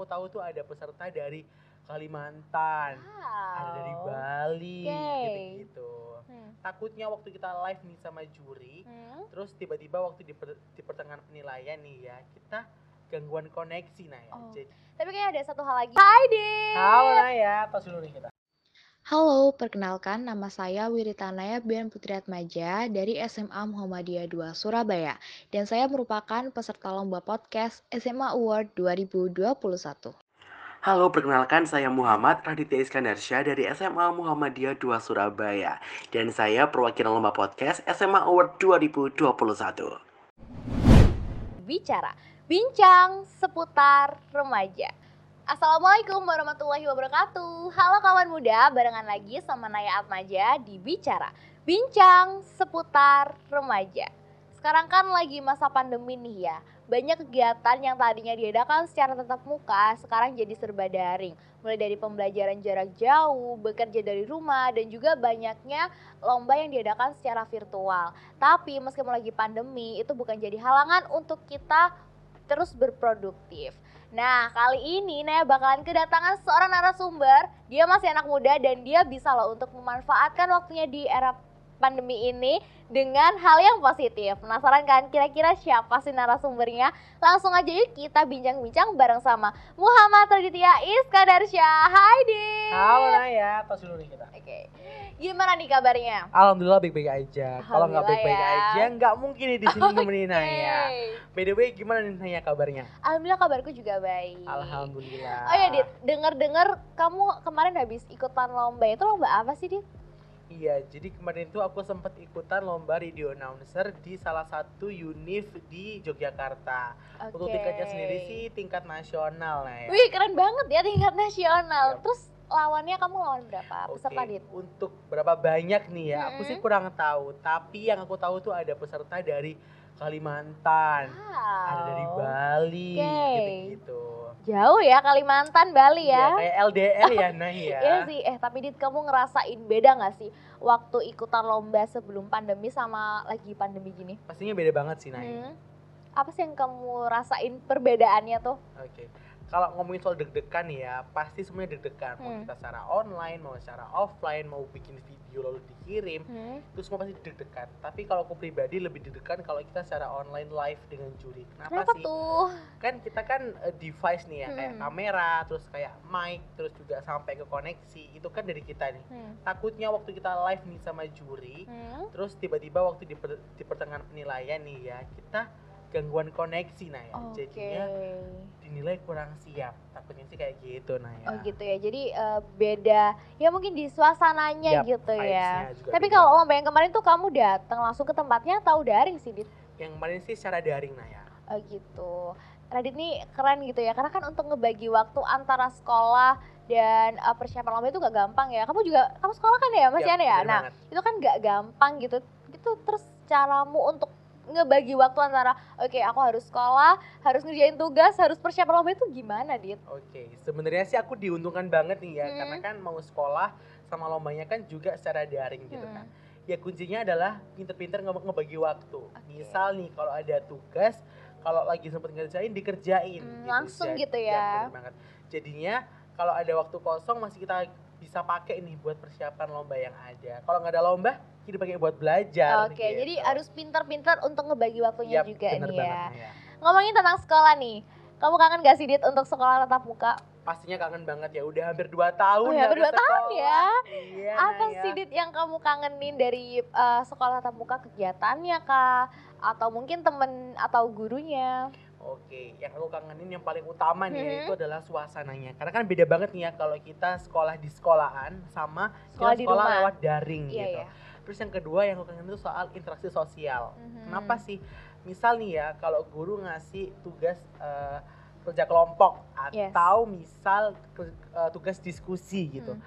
aku tahu tuh ada peserta dari Kalimantan, ada dari Wow. Bali, Oke. gitu-gitu. Takutnya waktu kita live nih sama juri, terus tiba-tiba waktu di pertengahan penilaian nih ya, kita gangguan koneksi Naya. Tapi kayaknya ada satu hal lagi. Hai Dit. Halo Naya, tos dulu nih kita. Halo, perkenalkan nama saya Wiritanaya Bian Putri Atmaja dari SMA Muhammadiyah 2 Surabaya dan saya merupakan peserta lomba podcast SMA Award 2021. Halo, perkenalkan saya Muhammad Raditya Iskandarsyah dari SMA Muhammadiyah 2 Surabaya dan saya perwakilan lomba podcast SMA Award 2021. Bicara, bincang seputar remaja. Assalamualaikum warahmatullahi wabarakatuh. Halo kawan muda, barengan lagi sama Naya Atmaja di Bicara, bincang seputar remaja. Sekarang kan lagi masa pandemi nih ya. Banyak kegiatan yang tadinya diadakan secara tatap muka, sekarang jadi serba daring. Mulai dari pembelajaran jarak jauh, bekerja dari rumah, dan juga banyaknya lomba yang diadakan secara virtual. Tapi meskipun lagi pandemi, itu bukan jadi halangan untuk kita terus berproduktif. Nah, kali ini Naya bakalan kedatangan seorang narasumber. Dia masih anak muda dan dia bisa loh untuk memanfaatkan waktunya di era pandemi ini dengan hal yang positif. Penasaran kan kira-kira siapa sih narasumbernya? Langsung aja yuk kita bincang-bincang bareng sama Muhammad Raditya Iskandarsyah. Hai Dit. Halo Naya, tos dulu nih kita. Oke. Gimana nih kabarnya? Alhamdulillah baik-baik aja. Kalau nggak Alhamdulillah baik-baik ya. aja, nggak mungkin nih di sini nemenin Oke. Naya. By the way, gimana nih Naya kabarnya? Alhamdulillah kabarku juga baik. Alhamdulillah. Oh ya Dit, dengar-dengar kamu kemarin habis ikutan lomba. Itu lomba apa sih Dit? Iya, jadi kemarin tuh aku sempat ikutan lomba radio announcer di salah satu univ di Yogyakarta. Untuk tingkatnya sendiri sih tingkat nasional Naya. Wih keren banget ya tingkat nasional. Yap. Terus lawannya kamu lawan berapa peserta Oke, Dit? untuk berapa banyak nih ya, aku sih kurang tahu. Tapi yang aku tahu tuh ada peserta dari Kalimantan, ada dari Bali, Oke. gitu-gitu. Jauh ya Kalimantan, Bali Ya, ya? kayak LDR ya Naya. Iya sih, tapi Dit kamu ngerasain beda gak sih waktu ikutan lomba sebelum pandemi sama lagi pandemi gini? Pastinya beda banget sih Naya. Apa sih yang kamu rasain perbedaannya tuh? Oke. Kalau ngomongin soal deg-degan ya, pasti semuanya deg-degan. Mau kita secara online, mau secara offline, mau bikin video lalu dikirim, itu semua pasti deg-degan. Tapi kalau aku pribadi lebih deg-degan kalau kita secara online live dengan juri. Kenapa sih? Tuh? Kan kita kan device nih ya, kayak kamera, terus kayak mic, terus juga sampai ke koneksi. Itu kan dari kita nih. Takutnya waktu kita live nih sama juri, terus tiba-tiba waktu di pertengahan penilaian nih ya, kita gangguan koneksi Naya. Jadinya dinilai kurang siap. Takutnya sih kayak gitu Naya. Oh gitu ya. Jadi beda ya mungkin di suasananya Yap, gitu ya. vibes-nya juga Tapi beda. kalau lomba yang kemarin tuh kamu datang langsung ke tempatnya atau daring sih Dit? Yang kemarin sih secara daring Naya. Oh gitu. Radit nih keren gitu ya. Karena kan untuk ngebagi waktu antara sekolah dan persiapan lomba itu gak gampang ya. Kamu sekolah kan ya Mas Yap, Yana ya? bener Nah banget. itu kan gak gampang gitu. Itu terus caramu untuk ngebagi waktu antara oke aku harus sekolah, harus ngerjain tugas, harus persiapan lomba itu gimana Dit? Oke, sebenarnya sih aku diuntungkan banget nih ya, karena kan mau sekolah sama lombanya kan juga secara daring gitu kan. Ya kuncinya adalah pinter-pinter ngebagi waktu. Misal nih kalau ada tugas, kalau lagi sempet ngerjain dikerjain. Langsung gitu ya. Bener banget. Jadinya kalau ada waktu kosong masih kita bisa pakai nih buat persiapan lomba yang ada. Kalau nggak ada lomba, kita pakai buat belajar. Oke, jadi harus pintar-pintar untuk ngebagi waktunya Yap, juga bener nih banget, ya. Naya. Ngomongin tentang sekolah nih, kamu kangen gak sih Dit untuk sekolah tatap muka? Pastinya kangen banget ya, udah hampir 2 tahun. Oh ya, hampir 2 tahun ya. Iya, Apa Naya. sih Dit yang kamu kangenin dari sekolah tatap muka, kegiatannya kah? Atau mungkin temen atau gurunya? Oke, yang aku kangenin yang paling utama nih ya, itu adalah suasananya. Karena kan beda banget nih ya kalau kita sekolah di sekolahan sama Sekolah kita di sekolah rumah. lewat daring Iya, gitu. iya. Terus yang kedua yang aku kangenin itu soal interaksi sosial. Kenapa sih? Misal nih ya, kalau guru ngasih tugas kerja kelompok atau misal tugas diskusi gitu.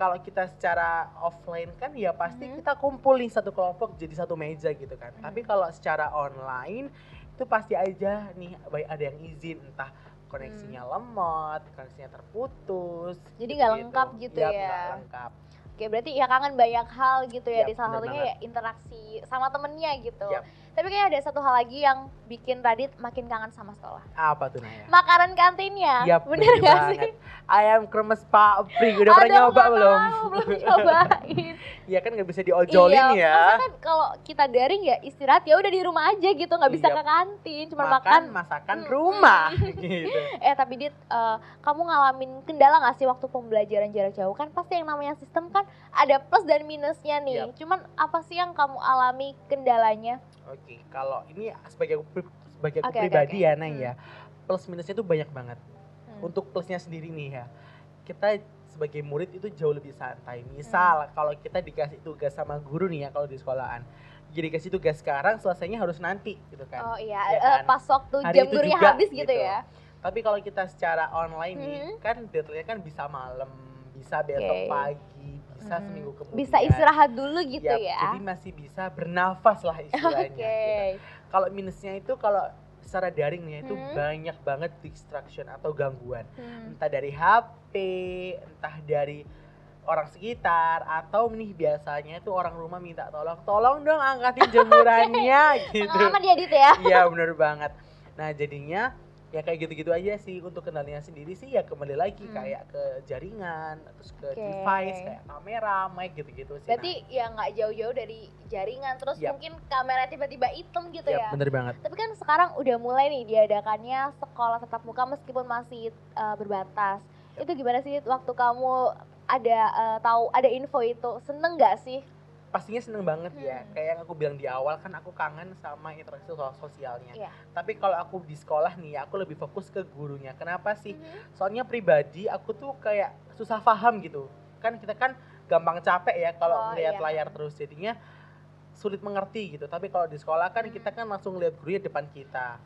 Kalau kita secara offline kan ya pasti kita kumpul nih satu kelompok jadi satu meja gitu kan. Tapi kalau secara online itu pasti aja nih ada yang izin, entah koneksinya lemot, koneksinya terputus. Jadi nggak lengkap gitu Yap, ya. nggak lengkap. Oke, berarti ya kangen banyak hal gitu ya. Yap, Di salah bener satunya ya interaksi sama temennya gitu. Yap. Tapi kayaknya ada satu hal lagi yang bikin Radit makin kangen sama sekolah. Apa tuh Naya? Makanan kantinnya. Iya, bener gak sih? Ayam kremes Pak Pri, udah pernah nyoba belum? Belum cobain. Iya kan nggak bisa diojolin ya. Maksudnya kan kalau kita daring ya istirahat ya udah di rumah aja gitu, nggak bisa ke kantin, cuma makan masakan rumah gitu. Tapi Dit, kamu ngalamin kendala nggak sih waktu pembelajaran jarak jauh? Kan pasti yang namanya sistem kan ada plus dan minusnya nih. Cuman apa sih yang kamu alami kendalanya? Oke, kalau ini sebagai aku pribadi ya Nay ya, plus minusnya tuh banyak banget. Untuk plusnya sendiri nih ya, kita sebagai murid itu jauh lebih santai. Misal kalau kita dikasih tugas sama guru nih ya, kalau di sekolahan, jadi kasih tugas sekarang, selesainya harus nanti gitu kan. Oh iya, ya kan? Pas waktu hari jam gurunya habis gitu ya. Tapi kalau kita secara online nih, kan deadline-nya kan bisa malam, bisa besok pagi, bisa seminggu kemudian. Bisa istirahat dulu gitu ya. Jadi masih bisa bernafas lah istilahnya. Gitu. Kalau minusnya itu kalau secara daring nih itu banyak banget distraction atau gangguan. Entah dari HP, entah dari orang sekitar, atau nih biasanya itu orang rumah minta tolong dong angkatin jemurannya gitu. Pengalaman dia Dit ya? Iya bener banget. Nah jadinya ya kayak gitu-gitu aja sih. Untuk kendalanya sendiri sih ya kembali lagi kayak ke jaringan, terus ke device kayak kamera, mic gitu-gitu sih. Berarti ya nggak jauh-jauh dari jaringan, terus mungkin kamera tiba-tiba hitam gitu ya. Bener banget. Tapi kan sekarang udah mulai nih diadakannya sekolah tatap muka meskipun masih berbatas. Itu gimana sih waktu kamu ada tahu ada info itu, seneng nggak sih? Pastinya seneng banget ya, kayak yang aku bilang di awal kan aku kangen sama interaksi sosialnya. Tapi kalau aku di sekolah nih, aku lebih fokus ke gurunya. Kenapa sih? Soalnya pribadi aku tuh kayak susah paham gitu. Kan kita kan gampang capek ya kalau ngeliat layar terus, jadinya sulit mengerti gitu. Tapi kalau di sekolah kan kita kan langsung lihat gurunya depan kita.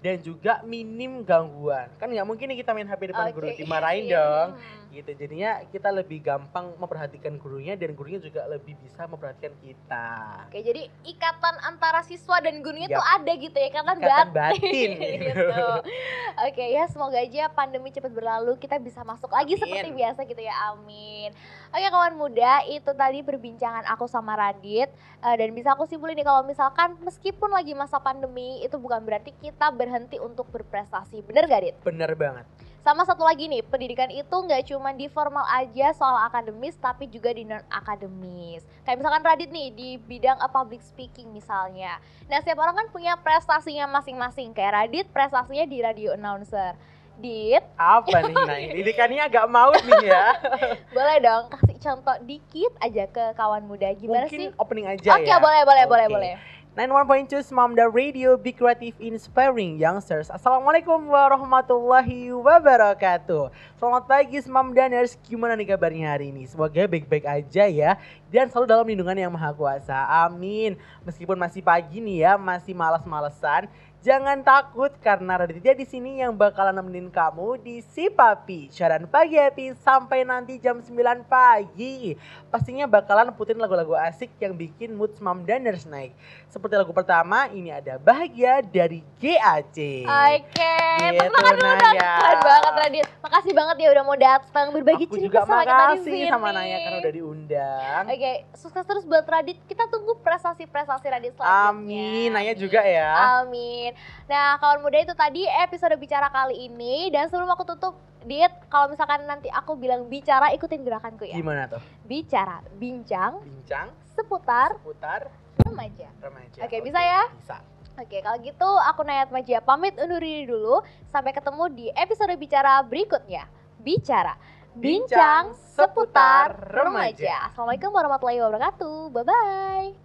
Dan juga minim gangguan. Kan nggak mungkin nih kita main HP depan guru, dimarahin dong. Gitu. Jadinya kita lebih gampang memperhatikan gurunya dan gurunya juga lebih bisa memperhatikan kita. Oke, jadi ikatan antara siswa dan gurunya tuh ada gitu ya, ikatan batin. Gitu. Oke, ya semoga aja pandemi cepat berlalu, kita bisa masuk lagi seperti biasa gitu ya, amin. Oke kawan muda, itu tadi perbincangan aku sama Radit. Dan bisa aku simpulin nih kalau misalkan meskipun lagi masa pandemi, itu bukan berarti kita berhenti untuk berprestasi, bener gak Dit? Bener banget. Sama satu lagi nih, pendidikan itu nggak cuma di formal aja soal akademis, tapi juga di non-akademis. Kayak misalkan Radit nih, di bidang public speaking misalnya. Nah, setiap orang kan punya prestasinya masing-masing. Kayak Radit, prestasinya di radio announcer. Dit? Apa nih, Nay? Didikannya agak maut nih ya. Boleh dong, kasih contoh dikit aja ke kawan muda. Gimana mungkin sih? Mungkin opening aja ya? Oke, boleh. 91.2 Smamda Radio, Be Creative Inspiring Youngsters. Assalamualaikum warahmatullahi wabarakatuh. Selamat pagi Smamdaners, gimana nih kabarnya hari ini? Semoga baik-baik aja ya, dan selalu dalam lindungan yang maha kuasa, amin. Meskipun masih pagi nih ya, masih malas-malesan, jangan takut karena Raditya di sini yang bakalan nemenin kamu di Si Papi. Siaran pagi happy sampai nanti jam 9 pagi. Pastinya bakalan puterin lagu-lagu asik yang bikin mood Smamdaners naik. Seperti lagu pertama, ini ada Bahagia dari GAC. Oke, gitu, teman dulu dong. Keren banget Radit. Makasih banget ya udah mau datang berbagi cerita sama kita di sini. Aku juga makasih sama Naya karena udah diundang. Oke, sukses terus buat Radit. Kita tunggu prestasi-prestasi Radit selanjutnya. Amin, Naya juga ya. Amin. Nah, kawan muda itu tadi episode bicara kali ini. Dan sebelum aku tutup, Dit, kalau misalkan nanti aku bilang bicara, ikutin gerakanku ya. Gimana tuh? Bicara, bincang, seputar remaja. Oke, bisa ya? Bisa. Oke, kalau gitu aku Naya Atmaja pamit undur diri dulu. Sampai ketemu di episode bicara berikutnya. Bicara, bincang seputar remaja. Assalamualaikum warahmatullahi wabarakatuh. Bye-bye.